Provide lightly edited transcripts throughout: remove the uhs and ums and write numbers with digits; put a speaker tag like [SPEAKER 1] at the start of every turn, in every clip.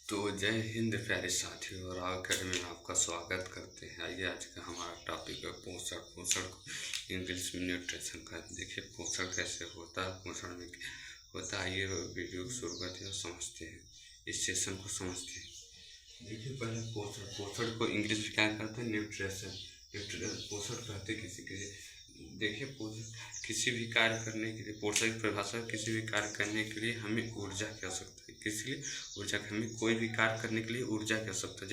[SPEAKER 1] तो जय हिंद प्यारे साथियों, और अकेडमी में आपका स्वागत करते हैं। आइए, आज का हमारा टॉपिक है पोषण। पोषण को इंग्लिश में न्यूट्रिशन का। देखिए पोषण कैसे होता है, पोषण में होता है। आइए वीडियो को शुरू करते हैं और समझते हैं, इस सेशन को समझते हैं। देखिए पहले पोषण। पोषण को इंग्लिश में क्या कहते हैं? न्यूट्रिशन। पोषण कहते हैं किसी देखिए पोषण किसी भी कार्य करने के लिए, पोषण की परिभाषा किसी भी कार्य करने के लिए हमें ऊर्जा की आवश्यकता है। किस लिए ऊर्जा? हमें कोई भी कार्य करने के लिए ऊर्जा की आवश्यकता है।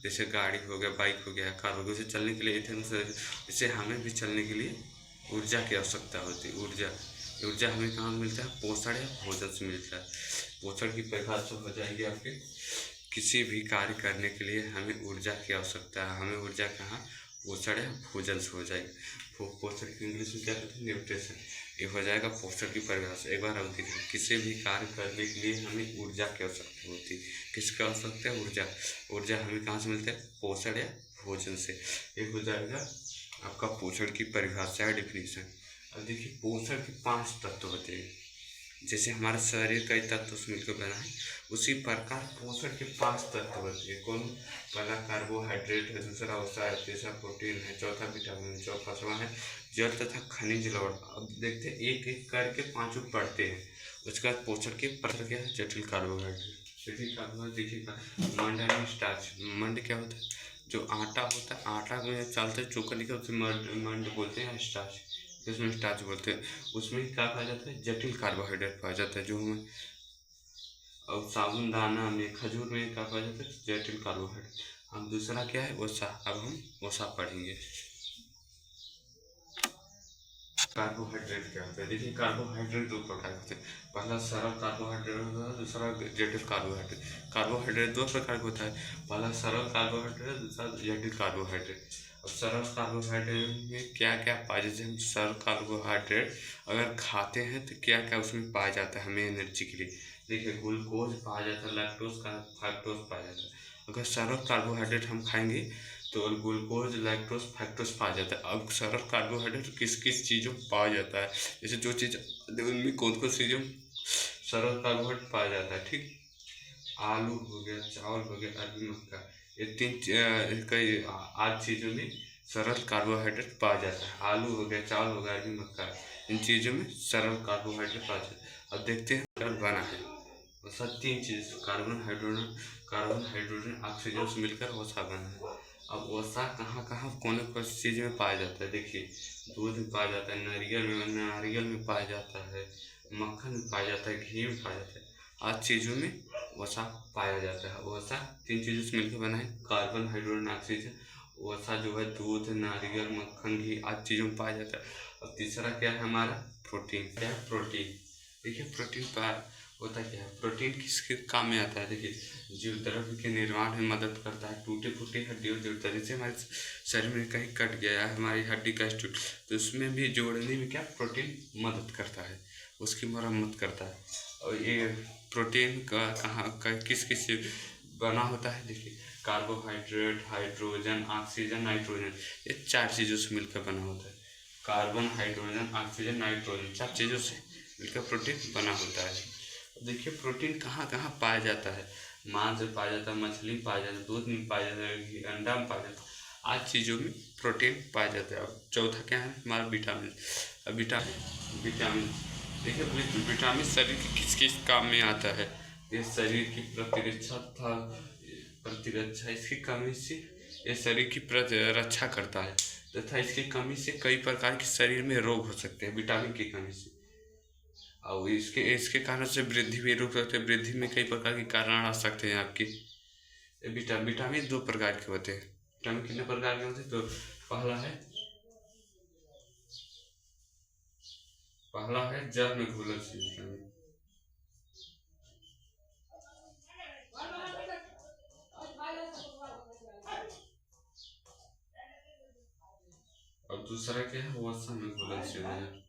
[SPEAKER 1] जैसे गाड़ी हो गया, बाइक हो गया, कार हो गया, उसे चलने के लिए जैसे हमें भी चलने के लिए ऊर्जा की आवश्यकता होती है। ऊर्जा हमें कहाँ मिलता है? पोषण या भोजन से मिलता है। पोषण की परिभाषा हो जाएगी आपके, किसी भी कार्य करने के लिए हमें ऊर्जा की आवश्यकता है। हमें ऊर्जा कहाँ? पोषण या भोजन से हो जाएगी। पोषण की इंग्लिश में क्या कहते हैं? न्यूट्रिशन। ये हो जाएगा पोषण की परिभाषा। एक बार हम देखिए, किसी भी कार्य करने के लिए हमें ऊर्जा की आवश्यकता होती है। किसकी आवश्यकता है? ऊर्जा हमें कहाँ से मिलता है? पोषण या भोजन से। ये हो जाएगा आपका पोषण की परिभाषा या डिफिनीशन। अब देखिए पोषण के 5 तत्व होते हैं। जैसे हमारा शरीर कई तत्वों से मिलकर बना है, उसी प्रकार पोषण के 5 तत्व होते हैं। कौन? पहला कार्बोहाइड्रेट है, दूसरा वसा है, तीसरा प्रोटीन है, चौथा विटामिन, चौथा है जल तथा खनिज लवण। अब देखते हैं एक एक करके 5 पढ़ते हैं। उसके बाद पोषण के प्रकार क्या है? जटिल कार्बोहाइड्रेट। देखिएगा, मंड यानी स्टार्च। मंड क्या होता है? जो आटा होता है, आटा में चलते चोकर निकल उसे मंड बोलते हैं, स्टार्च जिसमें स्टार्च बोलते हैं। उसमें क्या पाया जाता है? जटिल कार्बोहाइड्रेट पाया जाता है, जो हमें। और साबुन दाना में, खजूर में क्या पाया जाता है? जटिल कार्बोहाइड्रेट। हम दूसरा क्या है? वसा। अब हम वसा पढ़ेंगे। कार्बोहाइड्रेट क्या होता है? देखिए कार्बोहाइड्रेट 2 प्रकार के होते हैं। पहला सरल कार्बोहाइड्रेट होता है, दूसरा जटिल कार्बोहाइड्रेट। कार्बोहाइड्रेट 2 प्रकार का होता है। पहला सरल कार्बोहाइड्रेट, दूसरा जटिल कार्बोहाइड्रेट। अब सरल कार्बोहाइड्रेट में क्या क्या पाया जाता है? हम सरल कार्बोहाइड्रेट अगर खाते हैं तो क्या क्या उसमें पाया जाता है हमें एनर्जी के लिए? देखिए ग्लूकोज पाया जाता है, लैक्टोज का फ्रक्टोज पाया जाता है। अगर सरल कार्बोहाइड्रेट हम खाएंगे तो ग्लूकोज, लैक्टोज, फ्रक्टोज पाया जाता है। अब सरल कार्बोहाइड्रेट किस किस चीज़ों में पाया जाता है? जैसे जो चीज़ उनमें कौन कौन चीज़ों में सरल कार्बोहाइड्रेट पाया जाता है? ठीक, आलू हो गया, चावल हो गया, अरबी मक्का, ये 3 कई 8 चीज़ों में सरल कार्बोहाइड्रेट पाया जाता है। आलू हो गया, चावल हो गया, अरबी मक्का, इन चीज़ों में सरल कार्बोहाइड्रेट पाया जाता है। अब देखते हैं सरल बना है वसा 3 चीज़, कार्बन, हाइड्रोजन, ऑक्सीजन से मिलकर वसा बना है। अब वसा कहाँ कहाँ कौन कौन सी चीज़ में पाया जाता है? देखिए दूध में पाया जाता है, नारियल में पाया जाता है, मक्खन में पाया जाता है, घी में पाया जाता है। 8 चीज़ों में वसा पाया जाता है। वसा 3 चीज़ों से मिलकर बना है, कार्बन, हाइड्रोजन, ऑक्सीजन। वसा जो है दूध, नारियल, मक्खन, घी 8 चीज़ों में पाया जाता है। अब तीसरा क्या है हमारा? प्रोटीन। क्या है? प्रोटीन। देखिए प्रोटीन का होता क्या है? प्रोटीन किसके काम में आता है? देखिए जीव द्रव्य के निर्माण में मदद करता है। टूटी फूटी हड्डियों जोड़ता है। जैसे हमारे शरीर में कहीं कट गया है, हमारी हड्डी का टूट, तो उसमें भी जोड़ने में क्या प्रोटीन मदद करता है, उसकी मरम्मत करता है। और ये प्रोटीन का कहाँ का किस किस बना होता है? देखिए कार्बोहाइड्रेट, हाइड्रोजन, ऑक्सीजन, नाइट्रोजन, ये 4 चीज़ों से मिलकर बना होता है। कार्बन, हाइड्रोजन, ऑक्सीजन, नाइट्रोजन 4 चीज़ों से मिलकर प्रोटीन बना होता है। देखिए प्रोटीन कहाँ कहाँ पाया जाता है? मांस में पाया जाता है, मछली में पाया जाता है, दूध में पाया जाता है, अंडा में पाया जाता है। 8 चीज़ों में प्रोटीन पाया जाता है। अब चौथा क्या है हमारा? विटामिन। अब विटामिन देखिए विटामिन शरीर के किस किस काम में आता है? ये शरीर की प्रतिरक्षा, इसकी कमी से ये शरीर की रक्षा करता है, तथा इसकी कमी से कई प्रकार के शरीर में रोग हो सकते हैं, विटामिन की कमी से। और इसके इसके कारण से वृद्धि भी रुक सकते हैं। वृद्धि में कई प्रकार के कारण आ सकते हैं आपकी। विटामिन 2 प्रकार के होते हैं। विटामिन कितने प्रकार के होते हैं? तो पहला है जल में घुलनशील विटामिन। और दूसरा क्या है? वसा में घुलनशील है।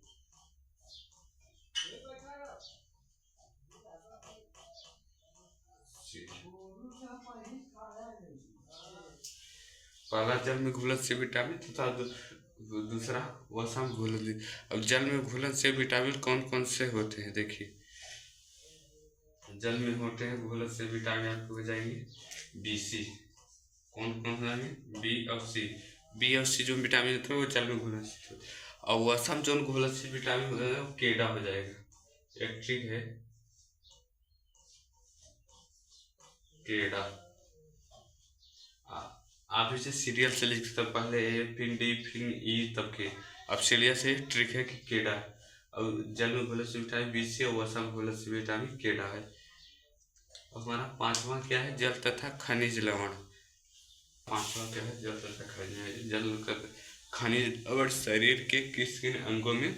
[SPEAKER 1] पहला जल में घुलनशील विटामिन तथा दूसरा वसा में घुलनशील। अब जल में घुलनशील विटामिन कौन कौन से होते हैं? देखिए जल में होते हैं घोलक से विटामिन आपको हो जाएंगे BC। कौन कौन हो जाएंगे B और C जो विटामिन होते हैं वो जल में घुलनशील होते हैं। और वसम जो घुलनशील विटामिन हो जाएगा वो केडा हो जाएगा। एक ट्रिक है केडा। आप इसे सीरियल से लिख सकते पहले A फिर D फिर E तब के। अब सीरियल से ट्रिक है कि केडा और जल में घुलनशील विटामिन BC और वसम घुलनशील विटामिन केडा है। अब हमारा पांचवा क्या है जल तथा खनिज लवण। पांचवा क्या है जल तथा खनिज। जल खनिज और शरीर के किस किन अंगों में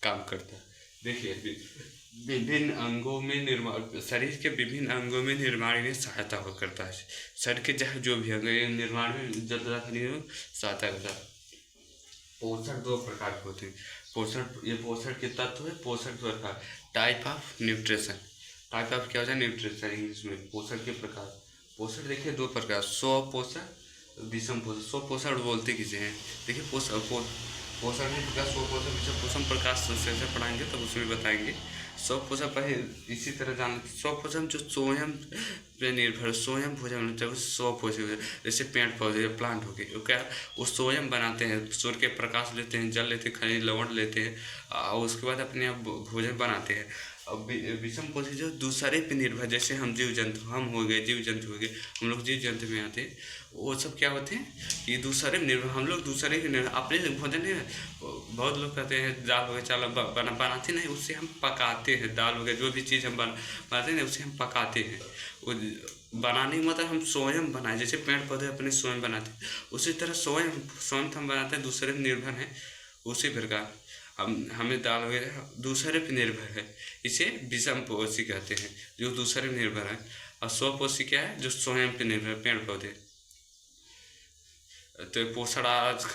[SPEAKER 1] काम करता है। देखिए विभिन्न अंगों में निर्माण, शरीर के विभिन्न अंगों में निर्माण में सहायता हो करता है। शरीर के जहाँ जो भी अंग निर्माण में जल तथा खनिज सहायता करता है। पोषण दो प्रकार के होते हैं। पोषण, ये पोषण के तत्व है। पोषण प्रकार type of nutrition. Type of क्या होता है न्यूट्रिशन इंग्लिश में। पोषण के प्रकार, पोषण देखिए दो प्रकार, स्वपोषण विषम पोषण। स्वपोषण बोलते किसे हैं देखिए पोषण के प्रकार स्वपोषण विषम पोषण प्रकार से पढ़ाएंगे तब उसमें बताएंगे। स्वपोषण पहले इसी तरह जान। स्वपोषण जो स्वयं पे निर्भर, स्वयं भोजन होता है स्वपोषण। जैसे पेड़ पौधे प्लांट हो गए, क्या वो स्वयं बनाते हैं, सूर्य के प्रकाश लेते हैं, जल लेते हैं, खनिज लवण लेते हैं और उसके बाद अपने आप भोजन बनाते हैं। अब विषम पोषण जो दूसरे पे निर्भर, जैसे हम जीव जंतु, हम हो गए जीव जंतु हो गए, हम लोग जीव जंतु में आते हैं। वो सब क्या होते हैं कि दूसरे में निर्भर, हम लोग दूसरे के निर्भर। अपने भोजन नहीं, बहुत लोग कहते हैं दाल वगैरह चावल बनाते नहीं, उससे हम पकाते हैं। दाल वगैरह जो भी चीज़ हम बनाते हैं उसे हम पकाते हैं। वो बनाने का मतलब हम स्वयं बनाए, जैसे पेड़ पौधे अपने स्वयं बनाते हैं उसी तरह स्वयं हम बनाते हैं, दूसरे पर निर्भर हैं। उसी प्रकार हमें दाल वगैरह दूसरे पर निर्भर है, इसे विषम पोषी कहते हैं जो दूसरे पर निर्भर है। और स्वपोषी क्या है जो स्वयं पर निर्भर पेड़ पौधे। तो पोषण आज